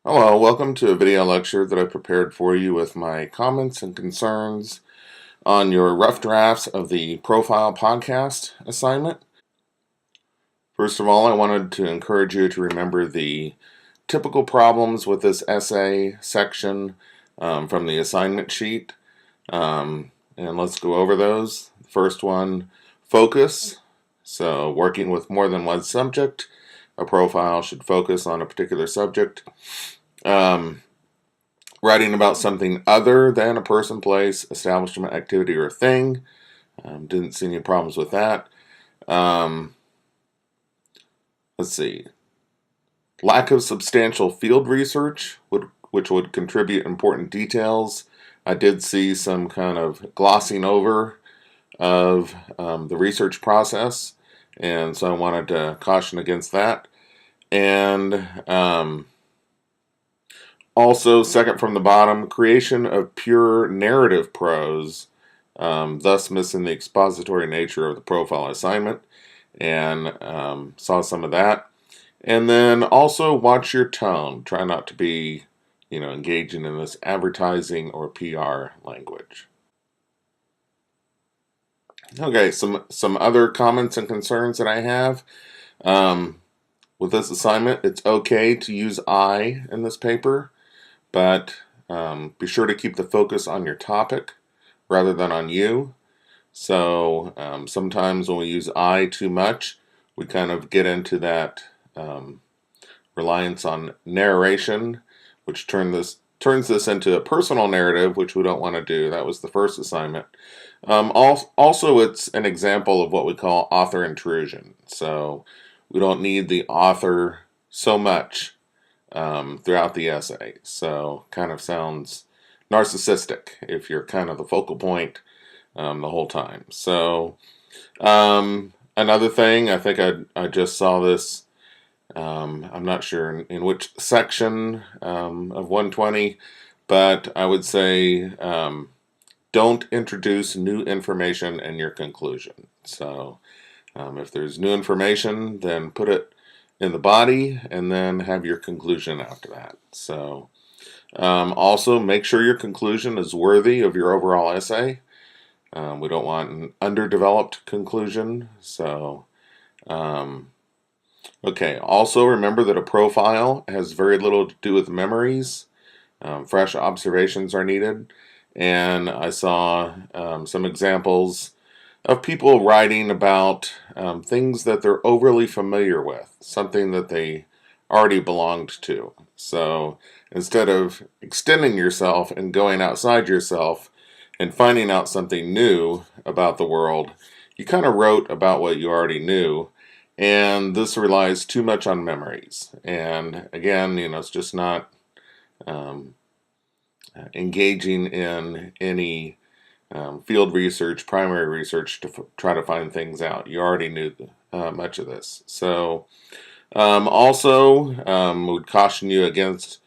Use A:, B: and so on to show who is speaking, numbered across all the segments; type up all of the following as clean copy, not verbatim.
A: Hello, welcome to a video lecture that I prepared for you with my comments and concerns on your rough drafts of the profile podcast assignment. First of all, I wanted to encourage you to remember the typical problems with this essay section from the assignment sheet. And let's go over those. First one, focus. So working with more than one subject, a profile should focus on a particular subject. Writing about something other than a person, place, establishment, activity, or thing. Didn't see any problems with that. Let's see. Lack of substantial field research, which would contribute important details. I did see some kind of glossing over of the research process, and so I wanted to caution against that. And also, second from the bottom, creation of pure narrative prose, thus missing the expository nature of the profile assignment, and saw some of that. And then also watch your tone. Try not to be, engaging in this advertising or PR language. Okay, some other comments and concerns that I have. With this assignment, it's okay to use I in this paper, but be sure to keep the focus on your topic rather than on you. So sometimes when we use I too much, we kind of get into that reliance on narration, which turns this into a personal narrative, which we don't want to do. That was the first assignment. Also, it's an example of what we call author intrusion. So we don't need the author so much throughout the essay. So kind of sounds narcissistic if you're kind of the focal point the whole time. So another thing, I think I just saw this, I'm not sure in which section of 120, but I would say don't introduce new information in your conclusion. So if there's new information, then put it in the body and then have your conclusion after that. So also make sure your conclusion is worthy of your overall essay. We don't want an underdeveloped conclusion. So okay, also remember that a profile has very little to do with memories. Fresh observations are needed. And I saw some examples of people writing about things that they're overly familiar with, something that they already belonged to. So instead of extending yourself and going outside yourself and finding out something new about the world, you kind of wrote about what you already knew, and this relies too much on memories. And again, it's just not engaging in any field research, primary research to try to find things out. You already knew much of this. So also would caution you against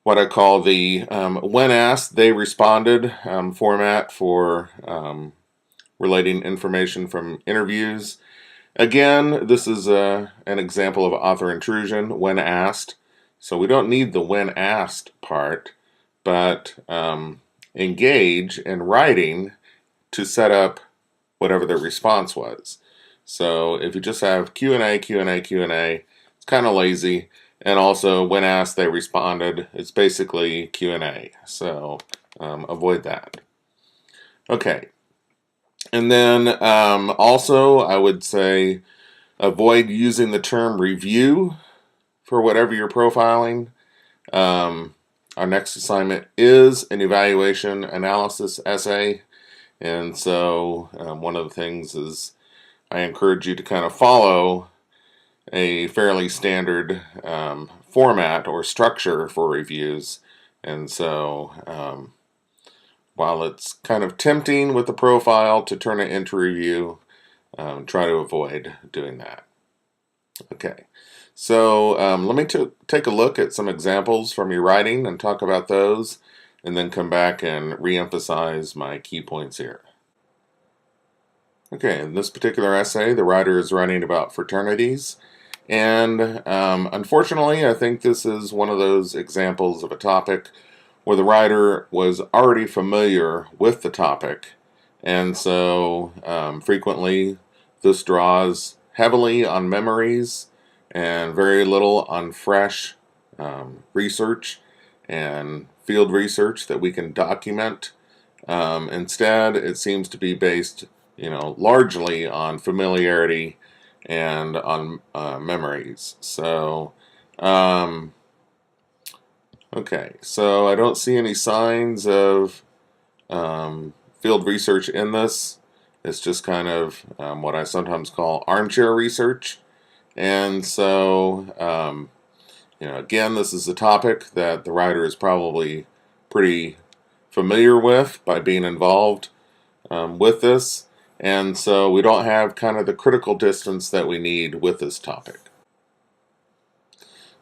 A: what I call the when asked, they responded format for relating information from interviews. Again, this is an example of author intrusion, when asked. So we don't need the when asked part, but engage in writing to set up whatever the response was. So if you just have Q&A, Q&A, Q&A, it's kind of lazy. And also, when asked, they responded. It's basically Q&A. So avoid that. Okay. And then also, I would say avoid using the term review for whatever you're profiling. Our next assignment is an evaluation analysis essay, and so one of the things is I encourage you to kind of follow a fairly standard format or structure for reviews. And so while it's kind of tempting with the profile to turn it into review, try to avoid doing that. Okay. So let me take a look at some examples from your writing and talk about those, and then come back and reemphasize my key points here. Okay, in this particular essay, the writer is writing about fraternities, And unfortunately, I think this is one of those examples of a topic where the writer was already familiar with the topic, and so frequently this draws heavily on memories and very little on fresh research and field research that we can document. Instead, it seems to be based, largely on familiarity and on memories. So, okay, so I don't see any signs of field research in this. It's just kind of what I sometimes call armchair research. And so, again, this is a topic that the writer is probably pretty familiar with by being involved with this. And so we don't have kind of the critical distance that we need with this topic.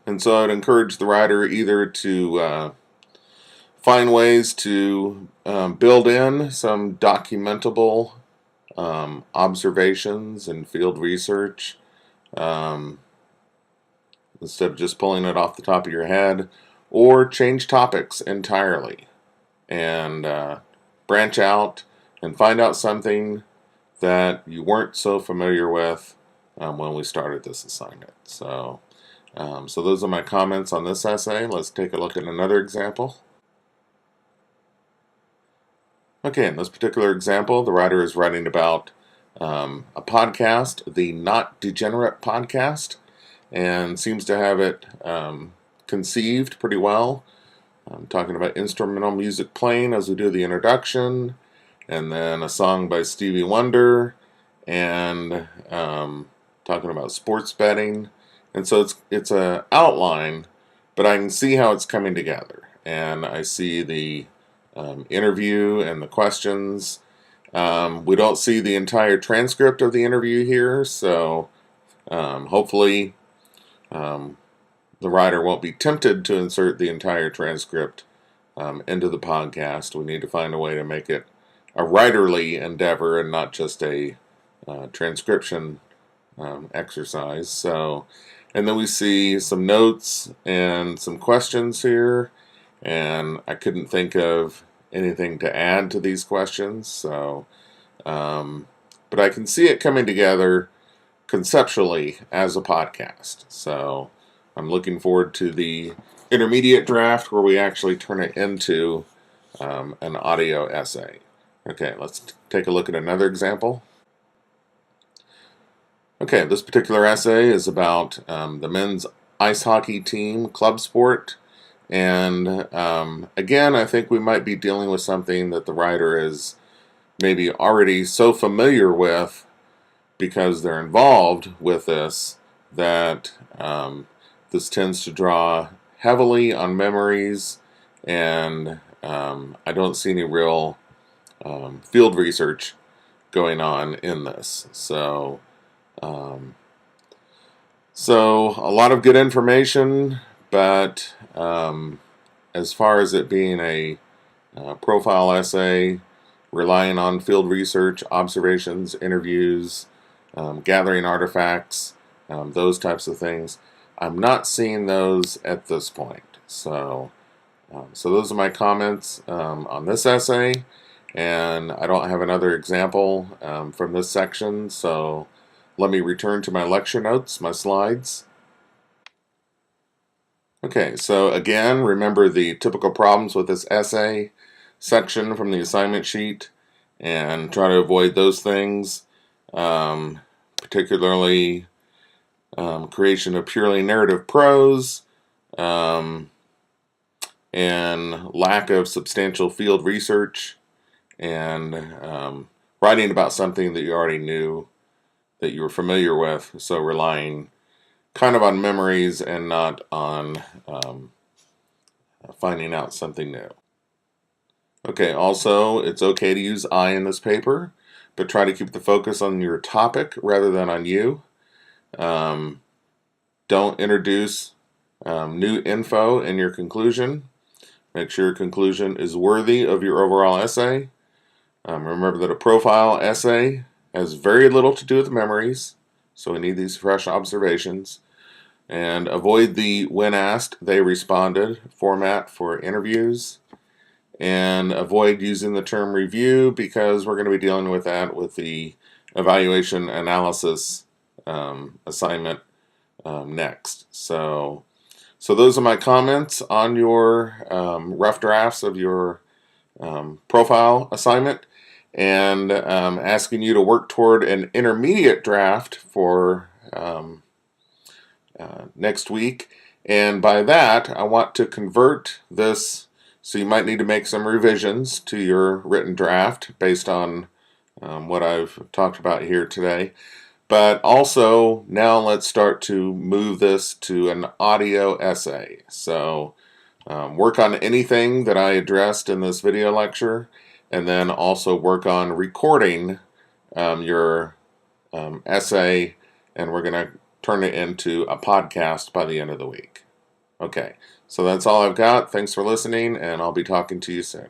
A: And so I'd encourage the writer either to find ways to build in some documentable observations and field research instead of just pulling it off the top of your head, or change topics entirely and branch out and find out something that you weren't so familiar with when we started this assignment. So those are my comments on this essay. Let's take a look at another example. Okay, in this particular example, the writer is writing about a podcast, the Not Degenerate podcast, and seems to have it conceived pretty well. I'm talking about instrumental music playing as we do the introduction, and then a song by Stevie Wonder, and talking about sports betting. And so it's an outline, but I can see how it's coming together. And I see the interview and the questions. We don't see the entire transcript of the interview here, so hopefully the writer won't be tempted to insert the entire transcript into the podcast. We need to find a way to make it a writerly endeavor and not just a transcription exercise. So, and then we see some notes and some questions here, and I couldn't think of anything to add to these questions. So, but I can see it coming together conceptually as a podcast. So I'm looking forward to the intermediate draft where we actually turn it into an audio essay. Okay, let's take a look at another example. Okay, this particular essay is about the men's ice hockey team, club sport. And again, I think we might be dealing with something that the writer is maybe already so familiar with because they're involved with this that this tends to draw heavily on memories, and I don't see any real field research going on in this. So a lot of good information, but as far as it being a profile essay, relying on field research, observations, interviews, gathering artifacts, those types of things, I'm not seeing those at this point. So those are my comments on this essay, and I don't have another example from this section, so let me return to my lecture notes, my slides. Okay, so again, remember the typical problems with this essay section from the assignment sheet, and try to avoid those things, particularly creation of purely narrative prose, and lack of substantial field research, and writing about something that you already knew, that you were familiar with, so relying kind of on memories and not on finding out something new. Okay, also, it's okay to use I in this paper, but try to keep the focus on your topic rather than on you. Don't introduce new info in your conclusion. Make sure your conclusion is worthy of your overall essay. Remember that a profile essay has very little to do with memories, so we need these fresh observations. And avoid the when asked, they responded format for interviews. And avoid using the term review because we're going to be dealing with that with the evaluation analysis assignment next. So those are my comments on your rough drafts of your profile assignment, and asking you to work toward an intermediate draft for next week. And by that, I want to convert this, so you might need to make some revisions to your written draft based on what I've talked about here today. But also, now let's start to move this to an audio essay. So work on anything that I addressed in this video lecture, and then also work on recording your essay, and we're going to turn it into a podcast by the end of the week. Okay, so that's all I've got. Thanks for listening, and I'll be talking to you soon.